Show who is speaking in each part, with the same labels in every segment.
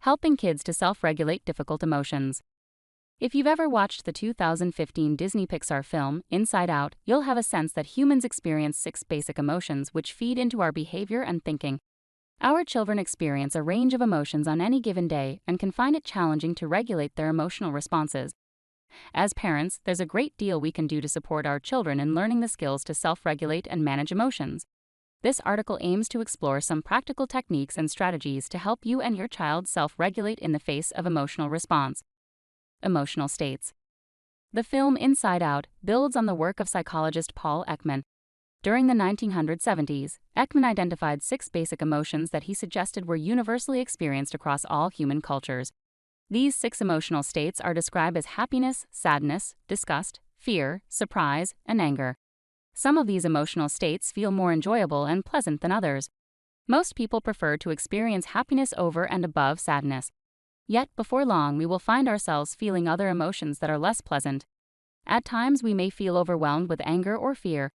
Speaker 1: helping kids to self-regulate difficult emotions. If you've ever watched the 2015 Disney Pixar film, Inside Out, you'll have a sense that humans experience 6 basic emotions which feed into our behavior and thinking. Our children experience a range of emotions on any given day and can find it challenging to regulate their emotional responses. As parents, there's a great deal we can do to support our children in learning the skills to self-regulate and manage emotions. This article aims to explore some practical techniques and strategies to help you and your child self-regulate in the face of emotional response. Emotional states. The film Inside Out builds on the work of psychologist Paul Ekman. During the 1970s, Ekman identified 6 basic emotions that he suggested were universally experienced across all human cultures. These 6 emotional states are described as happiness, sadness, disgust, fear, surprise, and anger. Some of these emotional states feel more enjoyable and pleasant than others. Most people prefer to experience happiness over and above sadness. Yet, before long, we will find ourselves feeling other emotions that are less pleasant. At times, we may feel overwhelmed with anger or fear.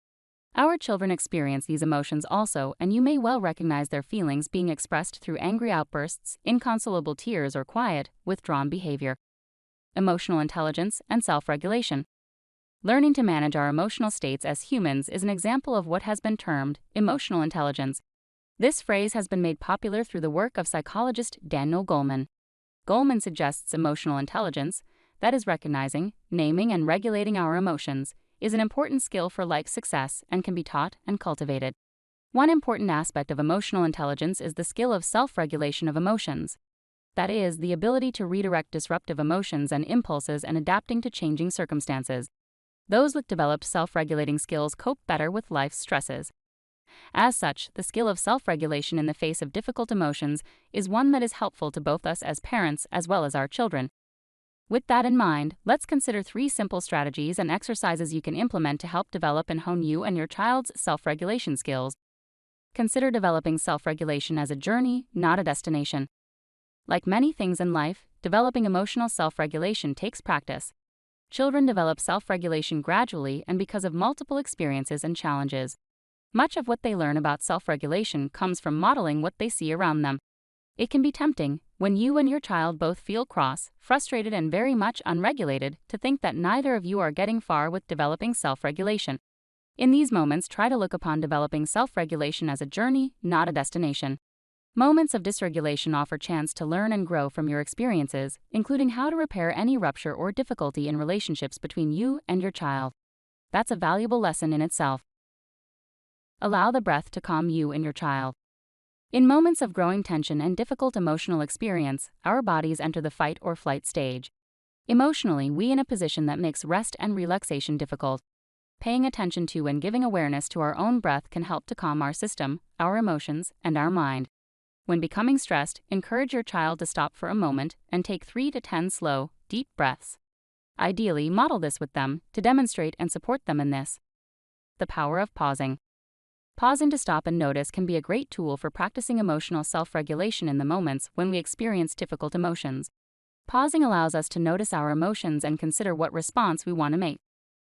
Speaker 1: Our children experience these emotions also, and you may well recognize their feelings being expressed through angry outbursts, inconsolable tears, or quiet, withdrawn behavior. Emotional intelligence and self-regulation. Learning to manage our emotional states as humans is an example of what has been termed emotional intelligence. This phrase has been made popular through the work of psychologist Daniel Goleman. Goleman suggests emotional intelligence, that is recognizing, naming, and regulating our emotions, is an important skill for life success and can be taught and cultivated. One important aspect of emotional intelligence is the skill of self-regulation of emotions. That is, the ability to redirect disruptive emotions and impulses and adapting to changing circumstances. Those with developed self-regulating skills cope better with life's stresses. As such, the skill of self-regulation in the face of difficult emotions is one that is helpful to both us as parents as well as our children. With that in mind, let's consider 3 simple strategies and exercises you can implement to help develop and hone you and your child's self-regulation skills. Consider developing self-regulation as a journey, not a destination. Like many things in life, developing emotional self-regulation takes practice. Children develop self-regulation gradually and because of multiple experiences and challenges. Much of what they learn about self-regulation comes from modeling what they see around them. It can be tempting, when you and your child both feel cross, frustrated, and very much unregulated, to think that neither of you are getting far with developing self-regulation. In these moments, try to look upon developing self-regulation as a journey, not a destination. Moments of dysregulation offer chance to learn and grow from your experiences, including how to repair any rupture or difficulty in relationships between you and your child. That's a valuable lesson in itself. Allow the breath to calm you and your child. In moments of growing tension and difficult emotional experience, our bodies enter the fight or flight stage. Emotionally, we are in a position that makes rest and relaxation difficult. Paying attention to and giving awareness to our own breath can help to calm our system, our emotions, and our mind. When becoming stressed, encourage your child to stop for a moment and take 3 to 10 slow, deep breaths. Ideally, model this with them to demonstrate and support them in this. The power of pausing. Pausing to stop and notice can be a great tool for practicing emotional self-regulation in the moments when we experience difficult emotions. Pausing allows us to notice our emotions and consider what response we want to make.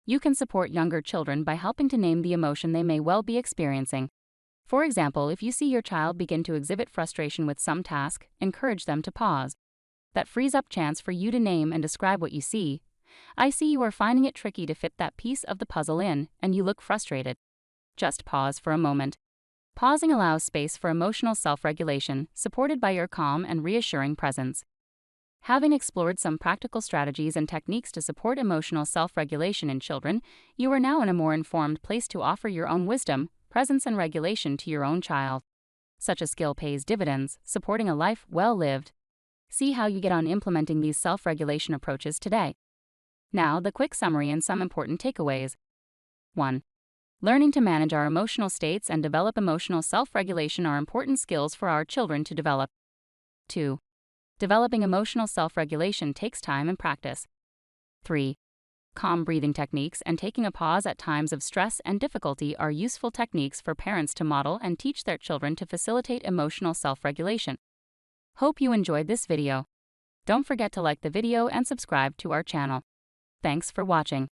Speaker 1: You can support younger children by helping to name the emotion they may well be experiencing. For example, if you see your child begin to exhibit frustration with some task, encourage them to pause. That frees up chance for you to name and describe what you see. I see you are finding it tricky to fit that piece of the puzzle in, and you look frustrated. Just pause for a moment. Pausing allows space for emotional self-regulation, supported by your calm and reassuring presence. Having explored some practical strategies and techniques to support emotional self-regulation in children, you are now in a more informed place to offer your own wisdom, presence, and regulation to your own child. Such a skill pays dividends, supporting a life well lived. See how you get on implementing these self-regulation approaches today. Now, the quick summary and some important takeaways. 1. Learning to manage our emotional states and develop emotional self-regulation are important skills for our children to develop. 2. Developing emotional self-regulation takes time and practice. 3. Calm breathing techniques and taking a pause at times of stress and difficulty are useful techniques for parents to model and teach their children to facilitate emotional self-regulation. Hope you enjoyed this video. Don't forget to like the video and subscribe to our channel. Thanks for watching.